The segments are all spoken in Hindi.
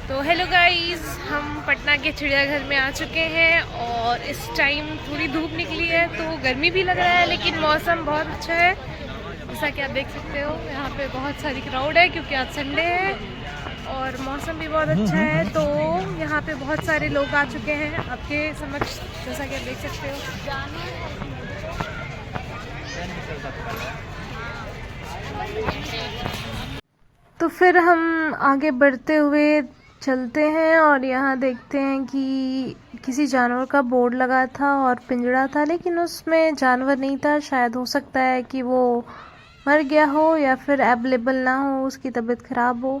तो हेलो गाइस, हम पटना के चिड़ियाघर में आ चुके हैं और इस टाइम थोड़ी धूप निकली है तो गर्मी भी लग रहा है, लेकिन मौसम बहुत अच्छा है। जैसा कि आप देख सकते हो, यहाँ पे बहुत सारी क्राउड है क्योंकि आज संडे है और मौसम भी बहुत अच्छा है। तो यहाँ पे बहुत सारे लोग आ चुके हैं आपके समक्ष, जैसा कि आप देख सकते हो। तो फिर हम आगे बढ़ते हुए चलते हैं और यहाँ देखते हैं कि किसी जानवर का बोर्ड लगा था और पिंजरा था, लेकिन उसमें जानवर नहीं था। शायद हो सकता है कि वो मर गया हो या फिर अवेलेबल ना हो, उसकी तबीयत खराब हो।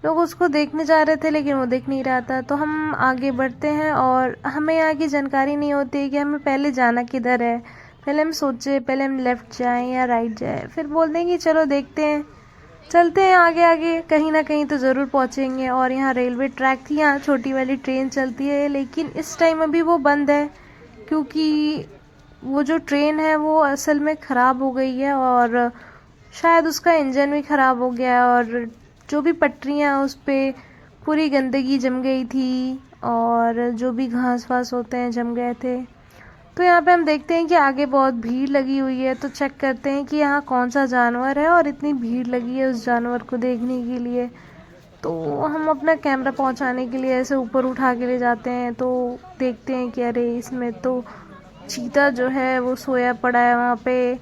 लोग उसको देखने जा रहे थे लेकिन वो दिख नहीं रहा था। तो हम आगे बढ़ते हैं और हमें यहाँ की जानकारी नहीं होती कि हमें पहले जाना किधर है। पहले हम सोचे पहले हम लेफ़्ट जाएं या राइट जाएं, फिर बोलते हैं कि चलो देखते हैं, चलते हैं आगे आगे, कहीं ना कहीं तो ज़रूर पहुँचेंगे। और यहाँ रेलवे ट्रैक थी, यहाँ छोटी वाली ट्रेन चलती है, लेकिन इस टाइम अभी वो बंद है क्योंकि वो जो ट्रेन है वो असल में ख़राब हो गई है और शायद उसका इंजन भी ख़राब हो गया है और जो भी पटरियाँ उस पर पूरी गंदगी जम गई थी और जो भी घास वास होते हैं जम गए थे। तो यहाँ पे हम देखते हैं कि आगे बहुत भीड़ लगी हुई है, तो चेक करते हैं कि यहाँ कौन सा जानवर है और इतनी भीड़ लगी है उस जानवर को देखने के लिए। तो हम अपना कैमरा पहुँचाने के लिए ऐसे ऊपर उठा के ले जाते हैं, तो देखते हैं कि अरे इसमें तो चीता जो है वो सोया पड़ा है वहाँ पे।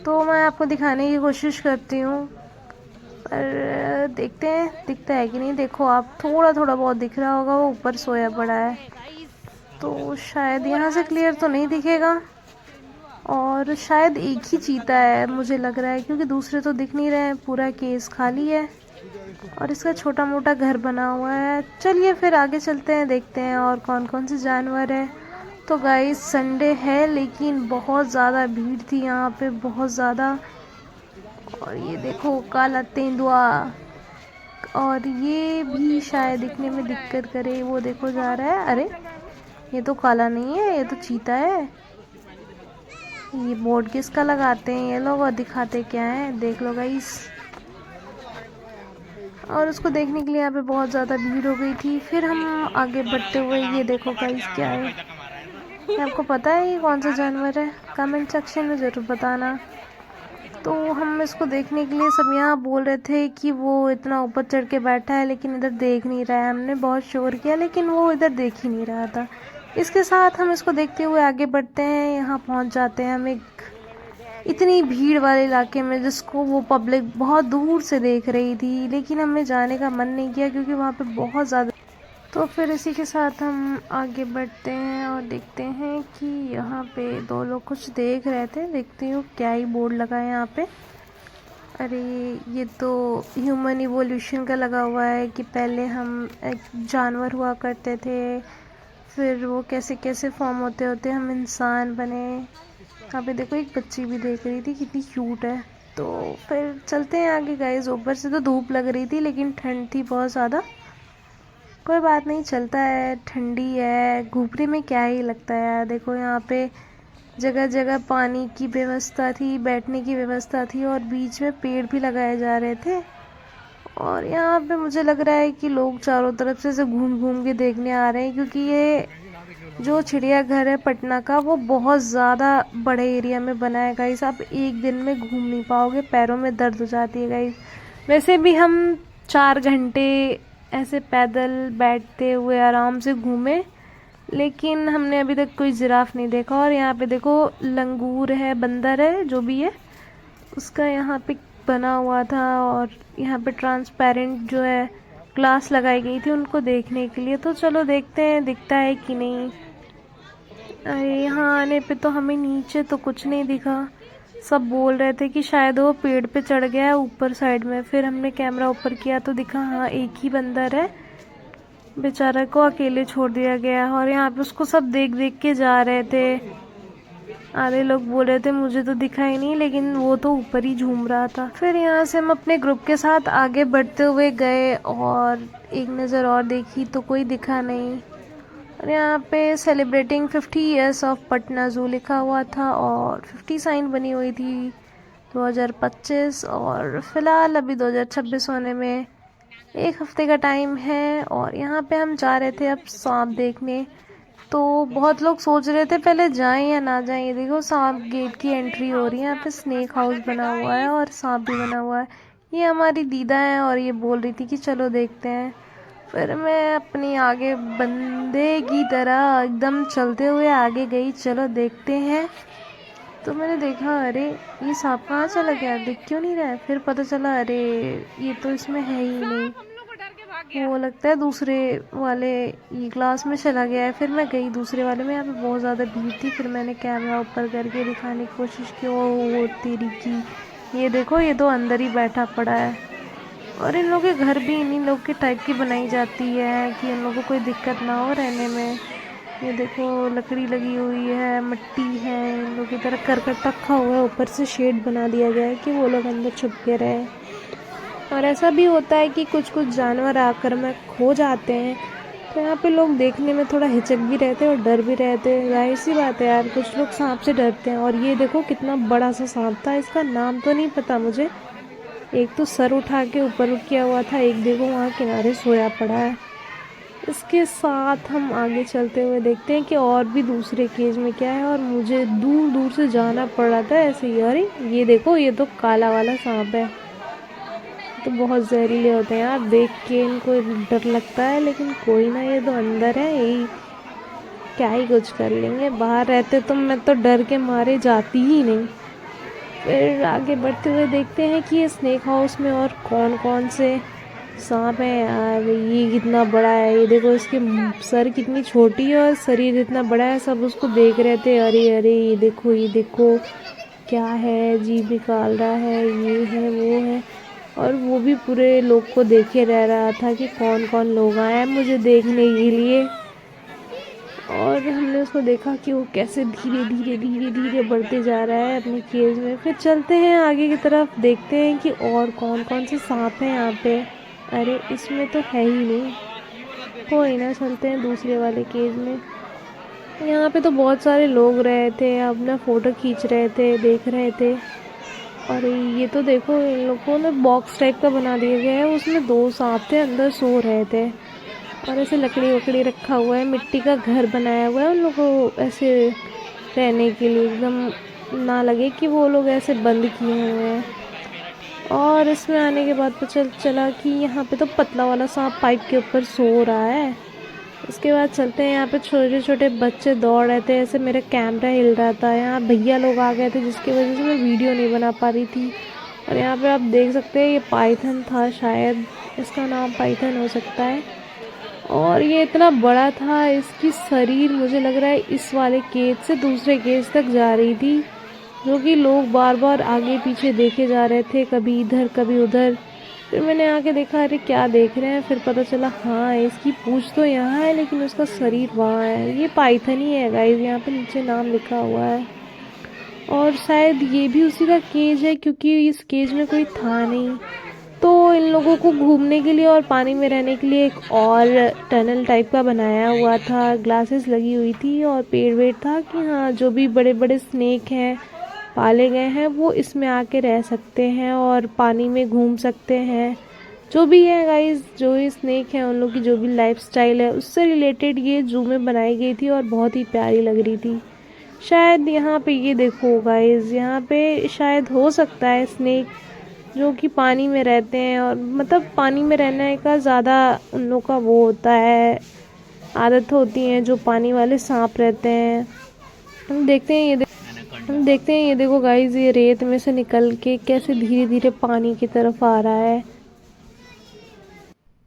तो मैं आपको दिखाने की कोशिश करती हूँ, पर देखते हैं दिखता है कि नहीं। देखो आप, थोड़ा थोड़ा बहुत दिख रहा होगा, वो ऊपर सोया पड़ा है। तो शायद यहाँ से क्लियर तो नहीं दिखेगा और शायद एक ही चीता है मुझे लग रहा है, क्योंकि दूसरे तो दिख नहीं रहे हैं, पूरा केस खाली है और इसका छोटा मोटा घर बना हुआ है। चलिए फिर आगे चलते हैं, देखते हैं और कौन कौन से जानवर है। तो गाइस संडे है लेकिन बहुत ज़्यादा भीड़ थी यहाँ पे, बहुत ज़्यादा। और ये देखो काला तेंदुआ, और ये भी शायद दिखने में दिक्कत करे, वो देखो जा रहा है। अरे ये तो काला नहीं है, ये तो चीता है। ये बोर्ड किसका लगाते हैं ये लोग और दिखाते क्या है, देख लो गाइस। और उसको देखने के लिए यहाँ पे बहुत ज़्यादा भीड़ हो गई थी। फिर हम आगे बढ़ते हुए, ये देखो गाइस क्या है। आपको पता है ये कौन सा जानवर है? कमेंट सेक्शन में ज़रूर बताना। तो हम इसको देखने के लिए सब यहाँ बोल रहे थे कि वो इतना ऊपर चढ़ के बैठा है लेकिन इधर देख नहीं रहा है। हमने बहुत शोर किया लेकिन वो इधर देख ही नहीं रहा था। इसके साथ हम इसको देखते हुए आगे बढ़ते हैं। यहाँ पहुँच जाते हैं हम एक इतनी भीड़ वाले इलाके में जिसको वो पब्लिक बहुत दूर से देख रही थी, लेकिन हमें जाने का मन नहीं किया क्योंकि वहाँ पे बहुत ज़्यादा। तो फिर इसी के साथ हम आगे बढ़ते हैं और देखते हैं कि यहाँ पे दो लोग कुछ देख रहे थे। देखती हूँ क्या ही बोर्ड लगा है यहाँ पे। अरे ये तो ह्यूमन इवोल्यूशन का लगा हुआ है कि पहले हम एक जानवर हुआ करते थे, फिर वो कैसे कैसे फॉर्म होते होते हम इंसान बने। यहाँ पे देखो एक बच्ची भी देख रही थी, कितनी क्यूट है। तो फिर चलते हैं आगे गाइस। ऊपर से तो धूप लग रही थी लेकिन ठंड थी बहुत ज़्यादा। कोई बात नहीं, चलता है, ठंडी है, घूपने में क्या ही लगता है यार। देखो यहाँ पे जगह जगह पानी की व्यवस्था थी, बैठने की व्यवस्था थी और बीच में पेड़ भी लगाए जा रहे थे। और यहाँ पे मुझे लग रहा है कि लोग चारों तरफ से घूम घूम के देखने आ रहे हैं, क्योंकि ये जो चिड़ियाघर है पटना का वो बहुत ज़्यादा बड़े एरिया में बना है गाइस। आप एक दिन में घूम नहीं पाओगे, पैरों में दर्द हो जाती है गाइस। वैसे भी हम 4 घंटे ऐसे पैदल बैठते हुए आराम से घूमे, लेकिन हमने अभी तक कोई जिराफ नहीं देखा। और यहाँ पे देखो लंगूर है, बंदर है, जो भी है उसका यहाँ पे बना हुआ था। और यहाँ पे ट्रांसपेरेंट जो है ग्लास लगाई गई थी उनको देखने के लिए। तो चलो देखते हैं दिखता है कि नहीं। अरे यहाँ आने पे तो हमें नीचे तो कुछ नहीं दिखा। सब बोल रहे थे कि शायद वो पेड़ पे चढ़ गया है ऊपर साइड में। फिर हमने कैमरा ऊपर किया तो दिखा हाँ एक ही बंदर है, बेचारा को अकेले छोड़ दिया गया। और यहाँ पे उसको सब देख देख के जा रहे थे। आधे लोग बोल रहे थे मुझे तो दिखा ही नहीं, लेकिन वो तो ऊपर ही झूम रहा था। फिर यहाँ से हम अपने ग्रुप के साथ आगे बढ़ते हुए गए और एक नज़र और देखी तो कोई दिखा नहीं। और यहाँ पे celebrating 50 years of Patna zoo लिखा हुआ था और 50 साइन बनी हुई थी 2025। और फिलहाल अभी 2026 होने में 1 हफ्ते का टाइम है और यहाँ पे हम जा रहे थे अब सांप देखने। तो बहुत लोग सोच रहे थे पहले जाएं या ना जाएं। ये देखो सांप गेट की एंट्री हो रही है। यहाँ पे स्नेक हाउस बना हुआ है और सांप भी बना हुआ है। ये हमारी दीदा है और ये बोल रही थी कि चलो देखते हैं। फिर मैं अपनी आगे बंदे की तरह एकदम चलते हुए आगे गई, चलो देखते हैं। तो मैंने देखा अरे ये सांप कहाँ चला गया, दिख क्यों नहीं रहा है। फिर पता चला अरे ये तो इसमें है ही नहीं, वो लगता है दूसरे वाले ये क्लास में चला गया है। फिर मैं गई दूसरे वाले में, यहाँ पे बहुत ज़्यादा भीड़ थी। फिर मैंने कैमरा ऊपर करके दिखाने की कोशिश की, वो तेरी की ये देखो ये तो अंदर ही बैठा पड़ा है। और इन लोगों के घर भी इन्हीं लोग के टाइप की बनाई जाती है कि इन लोगों को कोई दिक्कत ना हो रहने में। ये देखो लकड़ी लगी हुई है, मिट्टी है, इन लोगों की तरह करकट रखा हुआ है, ऊपर से शेड बना दिया गया है कि वो लोग अंदर छुप के रहे। और ऐसा भी होता है कि कुछ कुछ जानवर आकर में खो जाते हैं, तो यहाँ पे लोग देखने में थोड़ा हिचक भी रहते हैं और डर भी रहते हैं। जाहिर सी बात है यार, कुछ लोग सांप से डरते हैं। और ये देखो कितना बड़ा सा सांप था, इसका नाम तो नहीं पता मुझे। एक तो सर उठा के ऊपर किया हुआ था, एक देखो वहाँ किनारे सोया पड़ा है। इसके साथ हम आगे चलते हुए देखते हैं कि और भी दूसरे केज में क्या है। और मुझे दूर दूर से जाना पड़ रहा था ऐसे ही। अरे ये देखो ये तो काला वाला सांप है, तो बहुत जहरीले होते हैं यार, देख के इनको डर लगता है। लेकिन कोई ना, ये तो अंदर है, यही क्या ही कुछ कर लेंगे। बाहर रहते तो मैं तो डर के मारे जाती ही नहीं। फिर आगे बढ़ते हुए देखते हैं कि ये स्नेक हाउस में और कौन कौन से सांप है यार। ये कितना बड़ा है, ये देखो इसके सर कितनी छोटी है और शरीर इतना बड़ा है। सब उसको देख रहे थे, अरे अरे ये देखो क्या है, जीभ निकाल रहा है, ये है वो है। और वो भी पूरे लोग को देखे रह रहा था कि कौन कौन लोग आए हैं मुझे देखने के लिए। और हमने उसको देखा कि वो कैसे धीरे धीरे धीरे धीरे बढ़ते जा रहा है अपने केज में। फिर चलते हैं आगे की तरफ, देखते हैं कि और कौन कौन से सांप हैं यहाँ पे। अरे इसमें तो है ही नहीं, कोई ना, चलते हैं दूसरे वाले केज में। यहाँ पे तो बहुत सारे लोग रहे थे, अपना फ़ोटो खींच रहे थे, देख रहे थे। और ये तो देखो इन लोगों ने बॉक्स टाइप का बना दिया गया है, उसमें 2 सांप थे अंदर सो रहे थे। और ऐसे लकड़ी वकड़ी रखा हुआ है, मिट्टी का घर बनाया हुआ है उन लोगों को ऐसे रहने के लिए, एकदम ना लगे कि वो लोग ऐसे बंद किए हुए हैं। और इसमें आने के बाद पता चला कि यहाँ पे तो पतला वाला सांप पाइप के ऊपर सो रहा है। उसके बाद चलते हैं, यहाँ पे छोटे छोटे बच्चे दौड़ रहे थे, ऐसे मेरा कैमरा हिल रहा था। यहाँ भैया लोग आ गए थे जिसकी वजह से मैं वीडियो नहीं बना पा रही थी। और यहाँ पे आप देख सकते हैं ये पाइथन था, शायद इसका नाम पाइथन हो सकता है। और ये इतना बड़ा था, इसकी शरीर मुझे लग रहा है इस वाले केज से दूसरे केज तक जा रही थी, जो कि लोग बार बार आगे पीछे देखे जा रहे थे, कभी इधर कभी उधर। फिर मैंने आके देखा अरे क्या देख रहे हैं, फिर पता चला हाँ इसकी पूंछ तो यहाँ है लेकिन उसका शरीर वहाँ है। ये पाइथन ही है गाइस, यहाँ पे नीचे नाम लिखा हुआ है। और शायद ये भी उसी का केज है क्योंकि इस केज में कोई था नहीं। तो इन लोगों को घूमने के लिए और पानी में रहने के लिए एक और टनल टाइप का बनाया हुआ था, ग्लासेस लगी हुई थी और पेड़ वेड़ था कि हाँ जो भी बड़े बड़े स्नेक हैं पाले गए हैं वो इसमें आके रह सकते हैं और पानी में घूम सकते हैं। जो भी है गाइस, जो भी स्नेक है उन लोग की जो भी लाइफस्टाइल है उससे रिलेटेड ये जू में बनाई गई थी और बहुत ही प्यारी लग रही थी। शायद यहाँ पे ये देखो गाइस, यहाँ पे शायद हो सकता है स्नेक जो कि पानी में रहते हैं, और मतलब पानी में रहने का ज़्यादा उन लोग का वो होता है, आदत होती है जो पानी वाले सांप रहते हैं। हम देखते हैं ये देखो गाइस, ये रेत में से निकल के कैसे धीरे धीरे पानी की तरफ आ रहा है।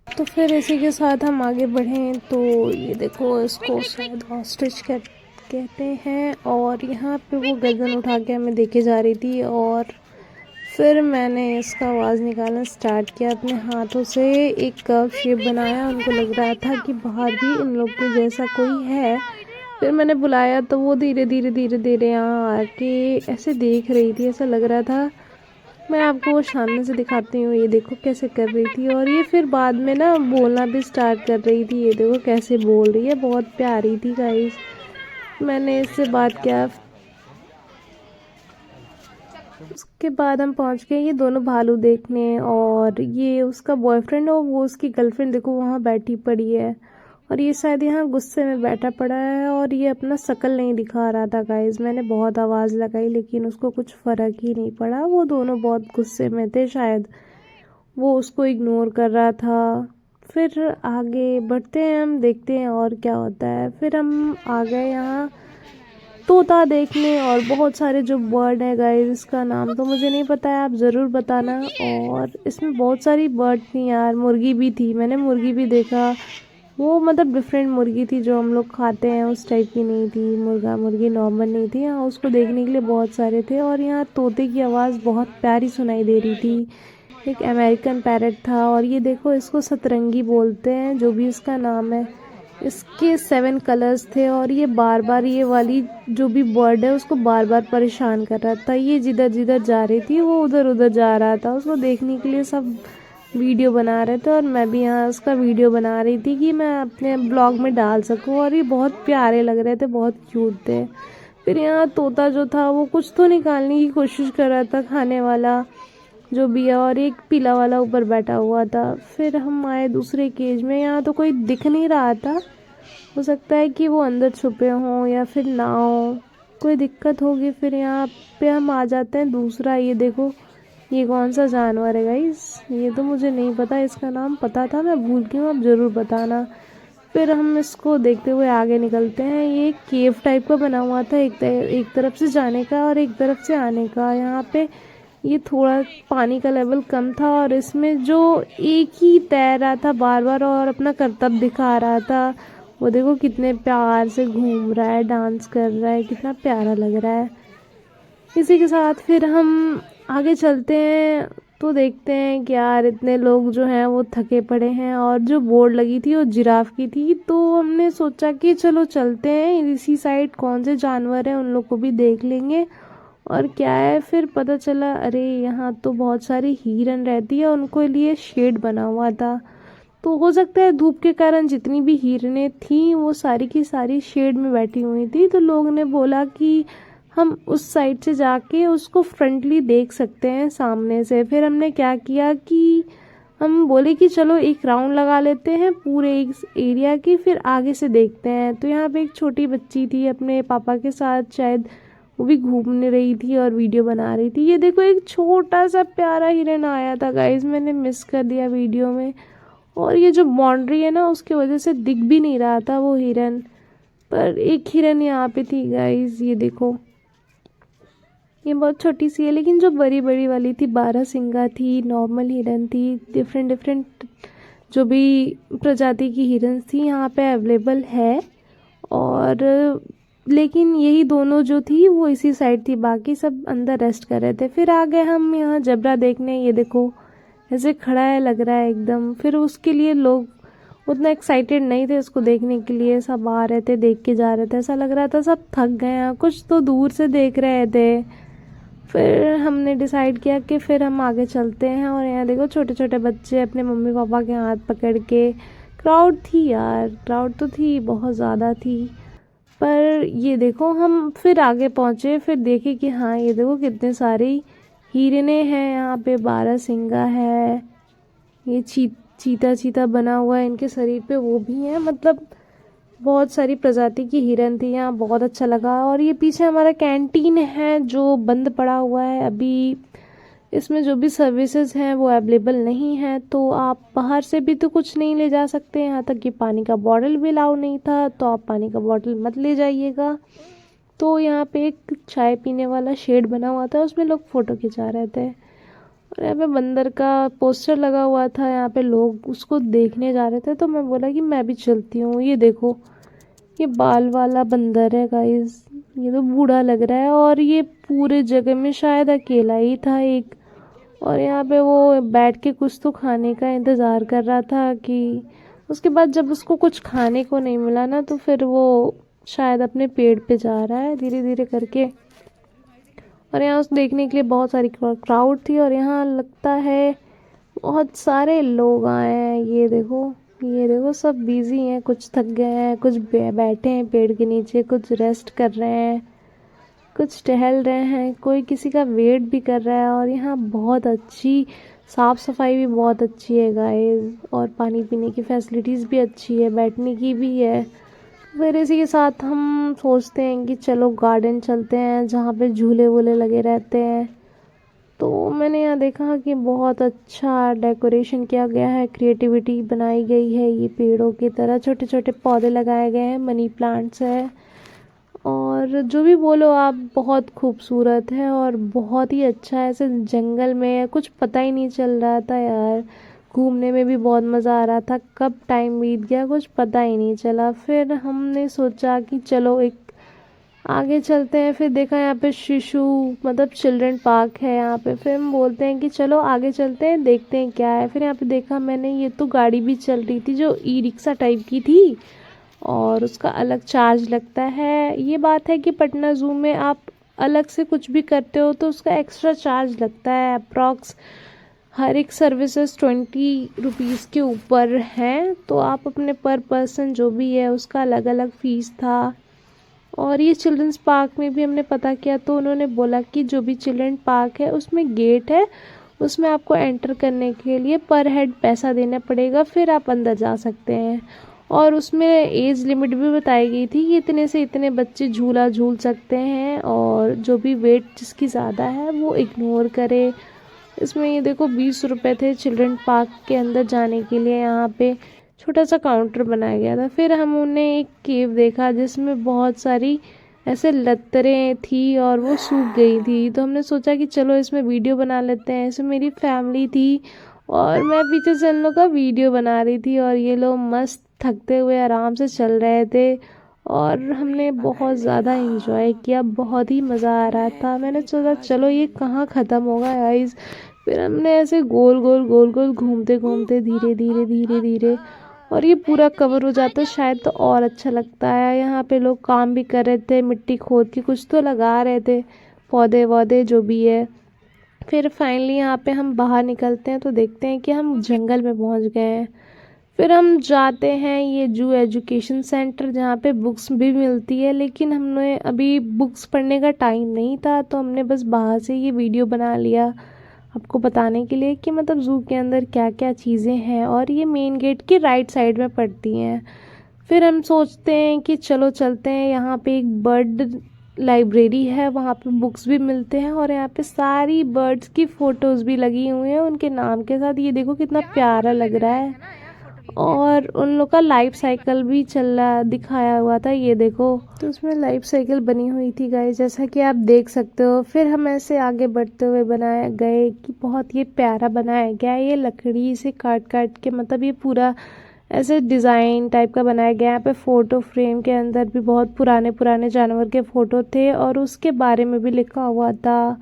तो फिर इसी के साथ हम आगे बढ़ें तो ये देखो इसको शायद ऑस्ट्रिच कहते हैं। और यहाँ पे वो गर्दन उठा के हमें देखे जा रही थी और फिर मैंने इसका आवाज़ निकालना स्टार्ट किया अपने हाथों से, एक कर्व शेप बनाया। उनको लग रहा था कि बाहर भी इन लोग के जैसा कोई है। फिर मैंने बुलाया तो वो धीरे धीरे यहाँ आके ऐसे देख रही थी, ऐसा लग रहा था। मैं आपको वो सामने से दिखाती हूँ, ये देखो कैसे कर रही थी। और ये फिर बाद में ना बोलना भी स्टार्ट कर रही थी, ये देखो कैसे बोल रही है, बहुत प्यारी थी गाइस। मैंने इससे बात किया, उसके बाद हम पहुंच गए ये दोनों भालू देखने, और ये उसका बॉयफ्रेंड और वो उसकी गर्लफ्रेंड देखो वहाँ बैठी पड़ी है, और ये शायद यहाँ गुस्से में बैठा पड़ा है, और ये अपना शकल नहीं दिखा रहा था गाइज। मैंने बहुत आवाज़ लगाई लेकिन उसको कुछ फ़र्क ही नहीं पड़ा। वो दोनों बहुत गुस्से में थे, शायद वो उसको इग्नोर कर रहा था। फिर आगे बढ़ते हैं, हम देखते हैं और क्या होता है। फिर हम आ गए यहाँ तोता देखने, और बहुत सारे जो बर्ड है गाइस, इसका नाम तो मुझे नहीं पता है, आप ज़रूर बताना। और इसमें बहुत सारी बर्ड थी यार, मुर्गी भी थी, मैंने मुर्गी भी देखा। वो मतलब डिफरेंट मुर्गी थी जो हम लोग खाते हैं उस टाइप की नहीं थी, मुर्गा मुर्गी नॉर्मल नहीं थी। यहाँ उसको देखने के लिए बहुत सारे थे, और यहाँ तोते की आवाज़ बहुत प्यारी सुनाई दे रही थी। एक अमेरिकन पैरट था, और ये देखो इसको सतरंगी बोलते हैं, जो भी इसका नाम है। इसके 7 कलर्स थे, और ये बार बार ये वाली जो भी बर्ड है उसको बार बार परेशान कर रहा था। ये जिधर जिधर जा रही थी वो उधर उधर जा रहा था। उसको देखने के लिए सब वीडियो बना रहे थे, और मैं भी यहाँ उसका वीडियो बना रही थी कि मैं अपने ब्लॉग में डाल सकूँ। और ये बहुत प्यारे लग रहे थे, बहुत क्यूट थे। फिर यहाँ तोता जो था वो कुछ तो निकालने की कोशिश कर रहा था, खाने वाला जो भी है, और एक पीला वाला ऊपर बैठा हुआ था। फिर हम आए दूसरे केज में, यहाँ तो कोई दिख नहीं रहा था, हो सकता है कि वो अंदर छुपे हों या फिर ना हो, कोई दिक्कत होगी। फिर यहाँ पे हम आ जाते हैं दूसरा। ये देखो ये कौन सा जानवर है गाइस, ये तो मुझे नहीं पता, इसका नाम पता था मैं भूल गई हूँ, आप ज़रूर बताना। फिर हम इसको देखते हुए आगे निकलते हैं। ये केव टाइप का बना हुआ था, एक तरफ से जाने का और एक तरफ से आने का। यहाँ पे ये थोड़ा पानी का लेवल कम था, और इसमें जो एक ही तैर रहा था बार बार और अपना करतब दिखा रहा था, वो देखो कितने प्यार से घूम रहा है, डांस कर रहा है, कितना प्यारा लग रहा है। इसी के साथ फिर हम आगे चलते हैं, तो देखते हैं कि यार इतने लोग जो हैं वो थके पड़े हैं, और जो बोर्ड लगी थी वो जिराफ की थी। तो हमने सोचा कि चलो चलते हैं इसी साइड, कौन से जानवर हैं उन लोग को भी देख लेंगे। और क्या है, फिर पता चला अरे यहाँ तो बहुत सारी हिरन रहती है, उनको लिए शेड बना हुआ था। तो हो सकता है धूप के कारण जितनी भी हिरनें थी वो सारी की सारी शेड में बैठी हुई थी। तो लोग ने बोला कि हम उस साइड से जाके उसको फ्रंटली देख सकते हैं सामने से। फिर हमने क्या किया कि हम बोले कि चलो एक राउंड लगा लेते हैं पूरे एक एरिया की, फिर आगे से देखते हैं। तो यहाँ पे एक छोटी बच्ची थी अपने पापा के साथ, शायद वो भी घूमने रही थी और वीडियो बना रही थी। ये देखो एक छोटा सा प्यारा हिरन आया था गाइस, मैंने मिस कर दिया वीडियो में। और ये जो बाउंड्री है ना उसकी वजह से दिख भी नहीं रहा था वो हिरन, पर एक हिरन यहाँ पे थी गाइस। ये देखो ये बहुत छोटी सी है, लेकिन जो बड़ी बड़ी वाली थी बारहसिंगा थी, नॉर्मल हिरन थी, डिफरेंट डिफरेंट जो भी प्रजाति की हिरन थी यहाँ पे अवेलेबल है। और लेकिन यही दोनों जो थी वो इसी साइड थी, बाकी सब अंदर रेस्ट कर रहे थे। फिर आ गए हम यहाँ जबरा देखने। ये देखो ऐसे खड़ा है, लग रहा है एकदम। फिर उसके लिए लोग उतना एक्साइटेड नहीं थे उसको देखने के लिए, सब आ रहे थे देख के जा रहे थे, ऐसा लग रहा था सब थक गए हैं, कुछ तो दूर से देख रहे थे। फिर हमने डिसाइड किया कि फिर हम आगे चलते हैं। और यहाँ देखो छोटे छोटे बच्चे अपने मम्मी पापा के हाथ पकड़ के, क्राउड थी यार, क्राउड तो थी, बहुत ज़्यादा थी। पर ये देखो हम फिर आगे पहुँचे, फिर देखे कि हाँ ये देखो कितने सारी हिरने हैं यहाँ पे, बारहसिंगा है, ये चीता चीता बना हुआ है इनके शरीर पे, वो भी है। मतलब बहुत सारी प्रजाति की हिरन थी यहाँ, बहुत अच्छा लगा। और ये पीछे हमारा कैंटीन है जो बंद पड़ा हुआ है अभी, इसमें जो भी सर्विसेज हैं वो अवेलेबल नहीं है, तो आप बाहर से भी तो कुछ नहीं ले जा सकते। यहाँ तक कि पानी का बॉटल भी अलाउ नहीं था, तो आप पानी का बॉटल मत ले जाइएगा। तो यहाँ पे एक चाय पीने वाला शेड बना हुआ था, उसमें लोग फ़ोटो खिंचा रहे थे। और यहाँ पे बंदर का पोस्टर लगा हुआ था, यहाँ पे लोग उसको देखने जा रहे थे, तो मैं बोला कि मैं भी चलती हूँ। ये देखो ये बाल वाला बंदर है गाइस, ये तो बूढ़ा लग रहा है, और ये पूरे जगह में शायद अकेला ही था एक। और यहाँ पे वो बैठ के कुछ तो खाने का इंतज़ार कर रहा था कि उसके बाद जब उसको कुछ खाने को नहीं मिला ना, तो फिर वो शायद अपने पेड़ पे जा रहा है धीरे धीरे करके। और यहाँ उस देखने के लिए बहुत सारी क्राउड थी, और यहाँ लगता है बहुत सारे लोग आए हैं। ये देखो सब बिजी हैं, कुछ थक गए हैं, कुछ बैठे हैं पेड़ के नीचे, कुछ रेस्ट कर रहे हैं, कुछ टहल रहे हैं, कोई किसी का वेट भी कर रहा है। और यहाँ बहुत अच्छी साफ़ सफाई भी बहुत अच्छी है गाइस, और पानी पीने की फैसिलिटीज़ भी अच्छी है, बैठने की भी है। फिर इसी के साथ हम सोचते हैं कि चलो गार्डन चलते हैं जहाँ पे झूले वूले लगे रहते हैं। तो मैंने यहाँ देखा कि बहुत अच्छा डेकोरेशन किया गया है, क्रिएटिविटी बनाई गई है। ये पेड़ों की तरह छोटे छोटे पौधे लगाए गए हैं, मनी प्लांट्स है, और जो भी बोलो आप, बहुत खूबसूरत है और बहुत ही अच्छा है। ऐसे जंगल में कुछ पता ही नहीं चल रहा था यार, घूमने में भी बहुत मज़ा आ रहा था, कब टाइम बीत गया कुछ पता ही नहीं चला। फिर हमने सोचा कि चलो एक आगे चलते हैं। फिर देखा यहाँ पे शिशु मतलब चिल्ड्रन पार्क है यहाँ पे। फिर हम बोलते हैं कि चलो आगे चलते हैं, देखते हैं क्या है। फिर यहाँ पे देखा मैंने, ये तो गाड़ी भी चल रही थी जो ई रिक्शा टाइप की थी, और उसका अलग चार्ज लगता है। ये बात है कि पटना ज़ू में आप अलग से कुछ भी करते हो तो उसका एक्स्ट्रा चार्ज लगता है। अप्रॉक्स हर एक सर्विसेज 20 रुपीज़ के ऊपर हैं, तो आप अपने पर पर्सन जो भी है उसका अलग अलग फ़ीस था। और ये चिल्ड्रंस पार्क में भी हमने पता किया तो उन्होंने बोला कि जो भी चिल्ड्रन पार्क है उसमें गेट है, उसमें आपको एंटर करने के लिए पर हेड पैसा देना पड़ेगा, फिर आप अंदर जा सकते हैं। और उसमें एज लिमिट भी बताई गई थी कि इतने से इतने बच्चे झूला झूल सकते हैं, और जो भी वेट जिसकी ज़्यादा है वो इग्नोर करे। इसमें ये देखो 20 रुपये थे चिल्ड्रन पार्क के अंदर जाने के लिए। यहाँ पे छोटा सा काउंटर बनाया गया था। फिर हमने एक केव देखा जिसमें बहुत सारी ऐसे लत्तरें थी और वो सूख गई थी, तो हमने सोचा कि चलो इसमें वीडियो बना लेते हैं। इसमें मेरी फैमिली थी और मैं पीछे से इन लोग का वीडियो बना रही थी, और ये लोग मस्त थकते हुए आराम से चल रहे थे, और हमने बहुत ज़्यादा इंजॉय किया, बहुत ही मज़ा आ रहा था। मैंने सोचा चलो ये कहाँ ख़त्म होगा गाइस। फिर हमने ऐसे गोल गोल गोल गोल घूमते घूमते धीरे धीरे धीरे धीरे, और ये पूरा कवर हो जाता शायद तो और अच्छा लगता है। यहाँ पे लोग काम भी कर रहे थे, मिट्टी खोद के कुछ तो लगा रहे थे, पौधे वौधे जो भी है। फिर फाइनली यहाँ पे हम बाहर निकलते हैं तो देखते हैं कि हम जंगल में पहुँच गए हैं। फिर हम जाते हैं ये जू एजुकेशन सेंटर जहाँ पे बुक्स भी मिलती है, लेकिन हमने अभी बुक्स पढ़ने का टाइम नहीं था, तो हमने बस बाहर से ये वीडियो बना लिया आपको बताने के लिए कि मतलब ज़ू के अंदर क्या क्या चीज़ें हैं, और ये मेन गेट की राइट साइड में पड़ती हैं। फिर हम सोचते हैं कि चलो चलते हैं, यहाँ पे एक बर्ड लाइब्रेरी है, वहाँ पे बुक्स भी मिलते हैं, और यहाँ पे सारी बर्ड्स की फ़ोटोज़ भी लगी हुई हैं उनके नाम के साथ। ये देखो कितना प्यारा लग रहा है, और उन लोग का लाइफ साइकिल भी चल रहा दिखाया हुआ था, ये देखो। तो उसमें लाइफ साइकिल बनी हुई थी गाइस, जैसा कि आप देख सकते हो। फिर हम ऐसे आगे बढ़ते हुए बनाया गए कि बहुत ये प्यारा बनाया गया है, ये लकड़ी से काट काट के, मतलब ये पूरा ऐसे डिज़ाइन टाइप का बनाया गया है। यहाँ पे फ़ोटो फ्रेम के अंदर भी बहुत पुराने पुराने जानवर के फ़ोटो थे, और उसके बारे में भी लिखा हुआ था।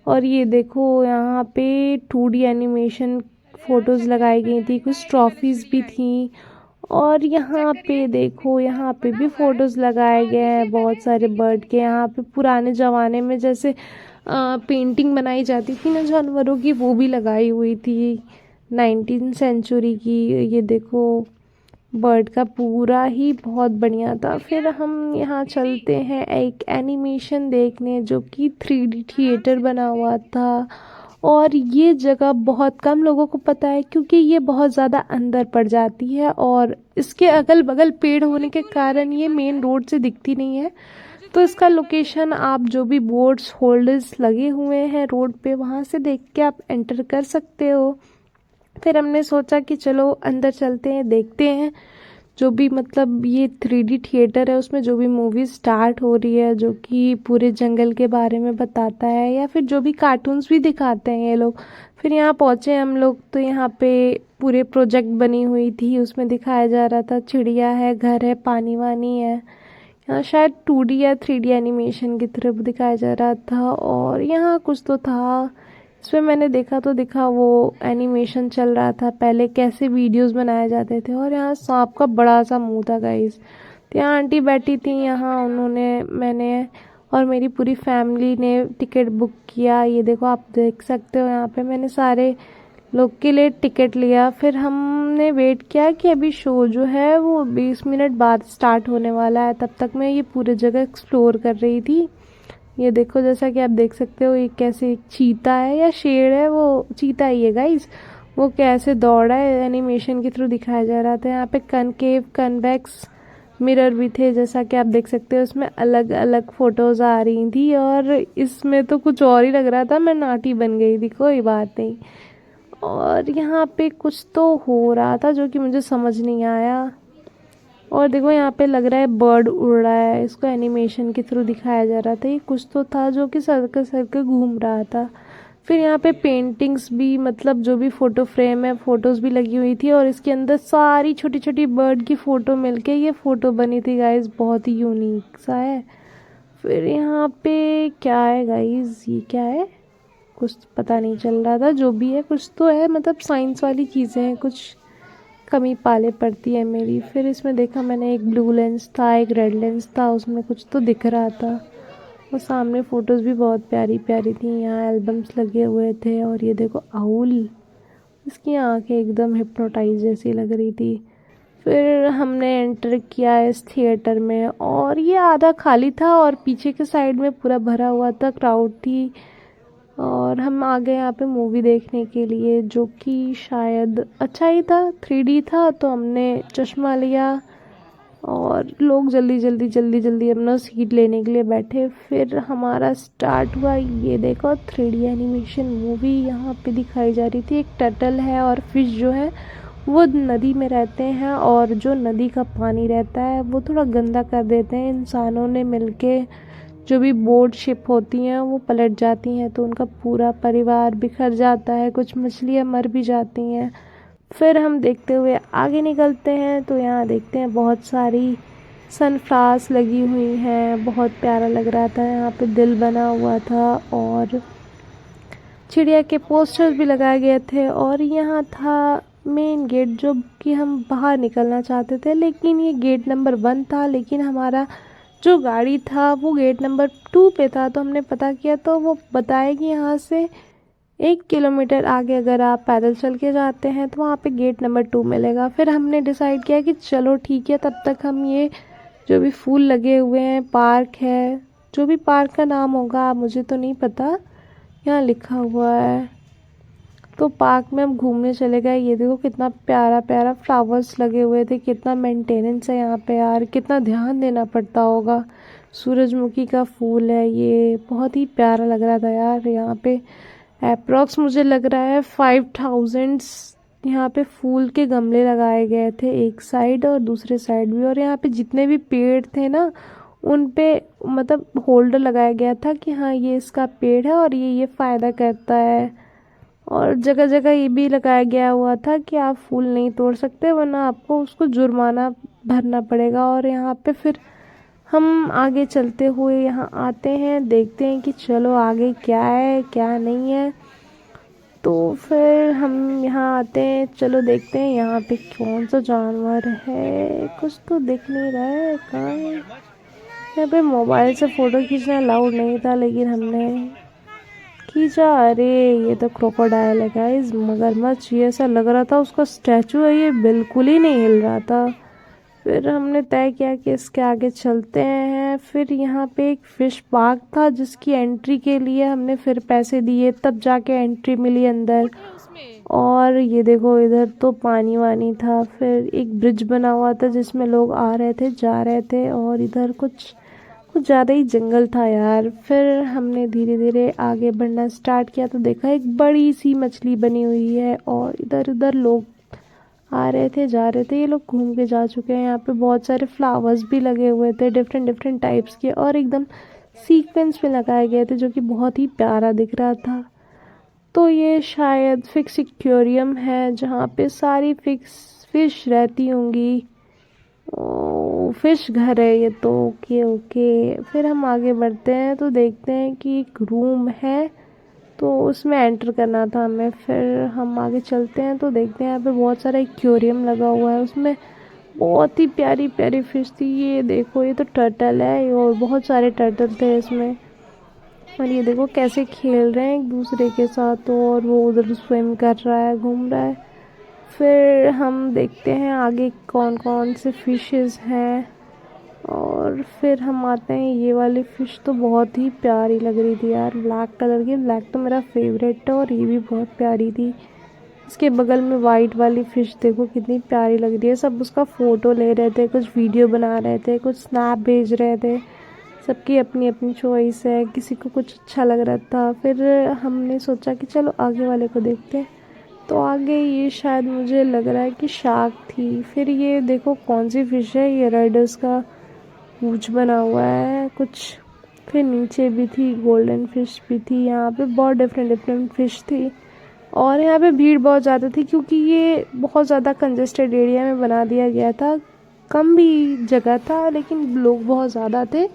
और ये देखो यहाँ पे 2D एनिमेशन फ़ोटोज़ लगाई गई थी, कुछ ट्रॉफीज़ भी थी। और यहाँ पे देखो, यहाँ पे भी फ़ोटोज़ लगाए गए हैं बहुत सारे बर्ड के। यहाँ पे पुराने ज़माने में जैसे पेंटिंग बनाई जाती थी ना जानवरों की, वो भी लगाई हुई थी 19वीं सेंचुरी की। ये देखो बर्ड का पूरा ही बहुत बढ़िया था। फिर हम यहाँ चलते हैं एक एनिमेशन देखने जो कि 3D थिएटर बना हुआ था, और ये जगह बहुत कम लोगों को पता है क्योंकि ये बहुत ज़्यादा अंदर पड़ जाती है, और इसके अगल बगल पेड़ होने के कारण ये मेन रोड से दिखती नहीं है। तो इसका लोकेशन आप जो भी बोर्ड्स होल्डर्स लगे हुए हैं रोड पे, वहाँ से देख के आप एंटर कर सकते हो। फिर हमने सोचा कि चलो अंदर चलते हैं, देखते हैं जो भी मतलब ये 3D थिएटर है उसमें जो भी मूवी स्टार्ट हो रही है, जो कि पूरे जंगल के बारे में बताता है, या फिर जो भी कार्टून्स भी दिखाते हैं ये लोग। फिर यहाँ पहुँचे हम लोग, तो यहाँ पे पूरे प्रोजेक्ट बनी हुई थी, उसमें दिखाया जा रहा था चिड़िया है, घर है, पानी वानी है। यहाँ शायद 2D या 3D एनिमेशन की तरफ दिखाया जा रहा था, और यहाँ कुछ तो था इसमें मैंने देखा तो दिखा, वो एनिमेशन चल रहा था पहले कैसे वीडियोस बनाए जाते थे। और यहाँ सांप का बड़ा सा मुंह था गाइस। तो यहाँ आंटी बैठी थी, यहाँ उन्होंने, मैंने और मेरी पूरी फैमिली ने टिकट बुक किया। ये देखो आप देख सकते हो, यहाँ पे मैंने सारे लोग के लिए टिकट लिया। फिर हमने वेट किया कि अभी शो जो है वो 20 मिनट बाद स्टार्ट होने वाला है, तब तक मैं ये पूरी जगह एक्सप्लोर कर रही थी। ये देखो, जैसा कि आप देख सकते हो ये कैसे चीता है या शेर है, वो चीता ही है गाइस। वो कैसे दौड़ा है एनिमेशन के थ्रू दिखाया जा रहा था। यहाँ पे कनकेव कन्वेक्स मिरर भी थे, जैसा कि आप देख सकते हो। उसमें अलग अलग फोटोज आ रही थी और इसमें तो कुछ और ही लग रहा था, मैं नाटी बन गई थी, कोई बात नहीं। और यहाँ पे कुछ तो हो रहा था जो कि मुझे समझ नहीं आया। और देखो यहाँ पे लग रहा है बर्ड उड़ रहा है, इसको एनिमेशन के थ्रू दिखाया जा रहा था। ये कुछ तो था जो कि सर्कल घूम रहा था। फिर यहाँ पे पेंटिंग्स भी, मतलब जो भी फ़ोटो फ्रेम है, फ़ोटोज़ भी लगी हुई थी और इसके अंदर सारी छोटी छोटी बर्ड की फ़ोटो मिलके ये फ़ोटो बनी थी गाइज। बहुत ही यूनिक सा है। फिर यहाँ पे क्या है गाइज, ये क्या है, कुछ तो पता नहीं चल रहा था। जो भी है कुछ तो है, मतलब साइंस वाली चीज़ें हैं, कुछ कमी पाले पड़ती है मेरी। फिर इसमें देखा मैंने, एक ब्लू लेंस था, एक रेड लेंस था, उसमें कुछ तो दिख रहा था। और सामने फ़ोटोज़ भी बहुत प्यारी प्यारी थी। यहाँ एल्बम्स लगे हुए थे। और ये देखो आउल, इसकी आंखें एकदम हिप्नोटाइज जैसी लग रही थी। फिर हमने एंटर किया इस थिएटर में और ये आधा खाली था और पीछे के साइड में पूरा भरा हुआ था, क्राउड थी। और हम आ गए यहाँ पे मूवी देखने के लिए, जो कि शायद अच्छा ही था, 3D था। तो हमने चश्मा लिया और लोग जल्दी अपना सीट लेने के लिए बैठे। फिर हमारा स्टार्ट हुआ। ये देखो 3D एनिमेशन मूवी यहाँ पे दिखाई जा रही थी। एक टर्टल है और फिश जो है वो नदी में रहते हैं और जो नदी का पानी रहता है वो थोड़ा गंदा कर देते हैं इंसानों ने मिलके। जो भी बोट शिप होती हैं वो पलट जाती हैं तो उनका पूरा परिवार बिखर जाता है, कुछ मछलियाँ मर भी जाती हैं। फिर हम देखते हुए आगे निकलते हैं तो यहाँ देखते हैं बहुत सारी सनफ्लावर्स लगी हुई हैं। बहुत प्यारा लग रहा था, यहाँ पे दिल बना हुआ था और चिड़िया के पोस्टर्स भी लगाए गए थे। और यहाँ था मेन गेट, जो कि हम बाहर निकलना चाहते थे, लेकिन ये गेट नंबर 1 था। लेकिन हमारा जो गाड़ी था वो गेट नंबर 2 पे था। तो हमने पता किया तो वो बताया कि यहाँ से 1 किलोमीटर आगे अगर आप पैदल चल के जाते हैं तो वहाँ पे गेट नंबर 2 मिलेगा। फिर हमने डिसाइड किया कि चलो ठीक है, तब तक हम ये जो भी फूल लगे हुए हैं, पार्क है, जो भी पार्क का नाम होगा मुझे तो नहीं पता, यहाँ लिखा हुआ है, तो पार्क में हम घूमने चले गए। ये देखो कितना प्यारा प्यारा फ्लावर्स लगे हुए थे, कितना मेंटेनेंस है यहाँ पे यार, कितना ध्यान देना पड़ता होगा। सूरजमुखी का फूल है, ये बहुत ही प्यारा लग रहा था यार। यहाँ पे अप्रॉक्स मुझे लग रहा है 5000 यहाँ पे फूल के गमले लगाए गए थे, एक साइड और दूसरे साइड भी। और यहाँ पे जितने भी पेड़ थे ना, उन पे मतलब होल्डर लगाया गया था कि हाँ ये इसका पेड़ है और ये फ़ायदा करता है। और जगह जगह ये भी लगाया गया हुआ था कि आप फूल नहीं तोड़ सकते, वरना आपको उसको जुर्माना भरना पड़ेगा। और यहाँ पे फिर हम आगे चलते हुए यहाँ आते हैं, देखते हैं कि चलो आगे क्या है क्या नहीं है। तो फिर हम यहाँ आते हैं, चलो देखते हैं यहाँ पे कौन सा जानवर है। कुछ तो दिख नहीं रहा है, कहाँ है। यहाँ पे मोबाइल से फ़ोटो खींचना अलाउड नहीं था, लेकिन हमने खींचा। अरे ये तो क्रोकोडाइल है गाइस, मगरमच्छ। ये ऐसा लग रहा था उसका स्टैचू है, ये बिल्कुल ही नहीं हिल रहा था। फिर हमने तय किया कि इसके आगे चलते हैं। फिर यहाँ पे एक फ़िश पार्क था जिसकी एंट्री के लिए हमने फिर पैसे दिए, तब जाके एंट्री मिली अंदर। और ये देखो इधर तो पानी वानी था। फिर एक ब्रिज बना हुआ था जिसमें लोग आ रहे थे जा रहे थे। और इधर कुछ ज़्यादा ही जंगल था यार। फिर हमने धीरे धीरे आगे बढ़ना स्टार्ट किया तो देखा एक बड़ी सी मछली बनी हुई है और इधर उधर लोग आ रहे थे जा रहे थे। ये लोग घूम के जा चुके हैं। यहाँ पे बहुत सारे फ्लावर्स भी लगे हुए थे, डिफरेंट डिफरेंट टाइप्स के, और एकदम सीक्वेंस में लगाए गए थे, जो कि बहुत ही प्यारा दिख रहा था। तो ये शायद फिक्स एक्वेरियम है जहाँ पे सारी फिक्स फिश रहती होंगी। ओ, फिश घर है ये तो। Okay okay. फिर हम आगे बढ़ते हैं तो देखते हैं कि एक रूम है, तो उसमें एंटर करना था हमें। फिर हम आगे चलते हैं तो देखते हैं यहाँ पे बहुत सारा एक्वेरियम लगा हुआ है, उसमें बहुत ही प्यारी प्यारी फिश थी। ये देखो ये तो टर्टल है और बहुत सारे टर्टल थे इसमें। और ये देखो कैसे खेल रहे हैं एक दूसरे के साथ, और वो उधर स्विम कर रहा है, घूम रहा है। फिर हम देखते हैं आगे कौन कौन से फिशेस हैं। और फिर हम आते हैं, ये वाली फ़िश तो बहुत ही प्यारी लग रही थी यार, ब्लैक कलर की। ब्लैक तो मेरा फेवरेट है और ये भी बहुत प्यारी थी। इसके बगल में वाइट वाली फ़िश देखो कितनी प्यारी लग रही है। सब उसका फ़ोटो ले रहे थे, कुछ वीडियो बना रहे थे, कुछ स्नैप भेज रहे थे। सबकी अपनी अपनी चॉइस है, किसी को कुछ अच्छा लग रहा था। फिर हमने सोचा कि चलो आगे वाले को देखते हैं। तो आगे ये शायद मुझे लग रहा है कि शार्क थी। फिर ये देखो कौन सी फ़िश है, ये रेड उसका पूंछ बना हुआ है कुछ। फिर नीचे भी थी, गोल्डन फिश भी थी। यहाँ पे बहुत डिफरेंट डिफरेंट फ़िश थी और यहाँ पे भीड़ बहुत ज़्यादा थी क्योंकि ये बहुत ज़्यादा कंजेस्टेड एरिया में बना दिया गया था। कम भी जगह था लेकिन लोग बहुत ज़्यादा थे।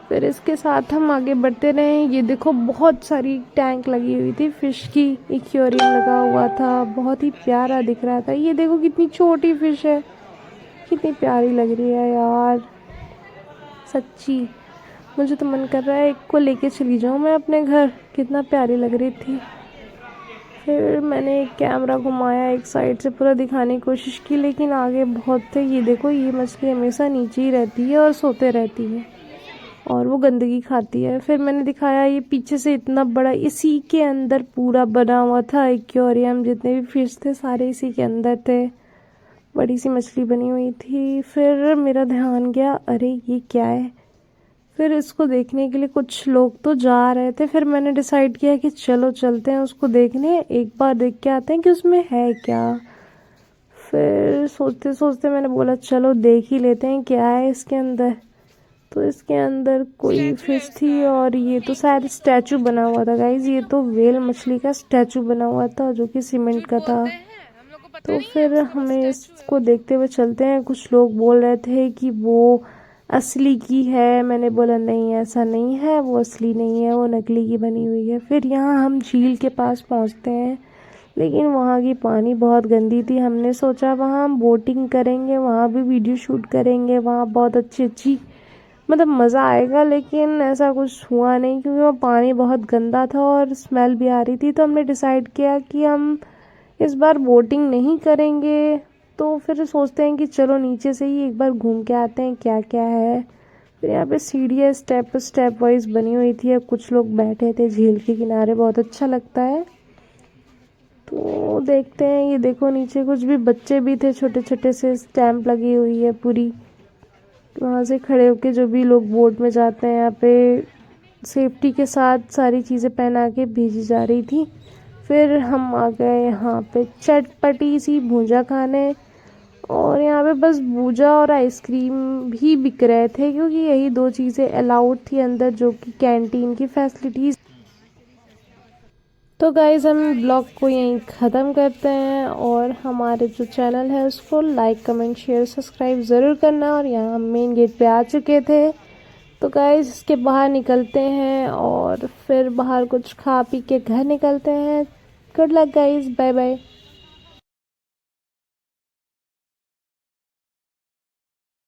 फिर इसके साथ हम आगे बढ़ते रहे। ये देखो बहुत सारी टैंक लगी हुई थी फ़िश की, एक्वेरियम लगा हुआ था, बहुत ही प्यारा दिख रहा था। ये देखो कितनी छोटी फ़िश है, कितनी प्यारी लग रही है यार सच्ची। मुझे तो मन कर रहा है एक को लेके चली जाऊँ मैं अपने घर, कितना प्यारी लग रही थी। फिर मैंने कैमरा घुमाया एक साइड से, पूरा दिखाने की कोशिश की लेकिन आगे बहुत थे। ये देखो ये मछली हमेशा नीचे ही रहती है और सोते रहती है और वो गंदगी खाती है। फिर मैंने दिखाया ये पीछे से इतना बड़ा, इसी के अंदर पूरा बना हुआ था एक्वेरियम। जितने भी फिश थे सारे इसी के अंदर थे, बड़ी सी मछली बनी हुई थी। फिर मेरा ध्यान गया, अरे ये क्या है। फिर इसको देखने के लिए कुछ लोग तो जा रहे थे। फिर मैंने डिसाइड किया कि चलो चलते हैं उसको देखने, एक बार देख के आते हैं कि उसमें है क्या। फिर सोचते सोचते मैंने बोला चलो देख ही लेते हैं क्या है इसके अंदर। तो इसके अंदर कोई फिश थी और ये तो शायद स्टैचू बना हुआ था गाइज। ये तो व्हेल मछली का स्टैचू बना हुआ था जो कि सीमेंट का था। तो फिर हमें इसको देखते हुए चलते हैं। कुछ लोग बोल रहे थे कि वो असली की है। मैंने बोला नहीं ऐसा नहीं है, वो असली नहीं है, वो नकली की बनी हुई है। फिर यहाँ हम झील के पास पहुँचते हैं लेकिन वहाँ की पानी बहुत गंदी थी। हमने सोचा वहाँ हम बोटिंग करेंगे, वहाँ भी वीडियो शूट करेंगे, वहाँ बहुत अच्छी अच्छी मतलब मज़ा आएगा, लेकिन ऐसा कुछ हुआ नहीं क्योंकि वो पानी बहुत गंदा था और स्मेल भी आ रही थी। तो हमने डिसाइड किया कि हम इस बार बोटिंग नहीं करेंगे। तो फिर सोचते हैं कि चलो नीचे से ही एक बार घूम के आते हैं क्या क्या है। फिर यहाँ पे सीढ़ियाँ स्टेप स्टेप वाइज बनी हुई थी और कुछ लोग बैठे थे झील के किनारे, बहुत अच्छा लगता है। तो देखते हैं, ये देखो नीचे कुछ भी बच्चे भी थे, छोटे छोटे से स्टैम्प लगी हुई है पूरी। वहाँ से खड़े होके जो भी लोग बोट में जाते हैं, यहाँ पे सेफ्टी के साथ सारी चीज़ें पहना के भेजी जा रही थी। फिर हम आ गए यहाँ पे चटपटी सी भूजा खाने और यहाँ पे बस भूजा और आइसक्रीम भी बिक रहे थे क्योंकि यही दो चीज़ें अलाउड थी अंदर, जो कि कैंटीन की फैसिलिटीज़। तो गाइज़ हम ब्लॉग को यहीं ख़त्म करते हैं और हमारे जो चैनल है उसको लाइक कमेंट शेयर सब्सक्राइब ज़रूर करना। और यहाँ हम मेन गेट पे आ चुके थे। तो गाइज़ इसके बाहर निकलते हैं और फिर बाहर कुछ खा पी के घर निकलते हैं। Good luck guys, bye bye.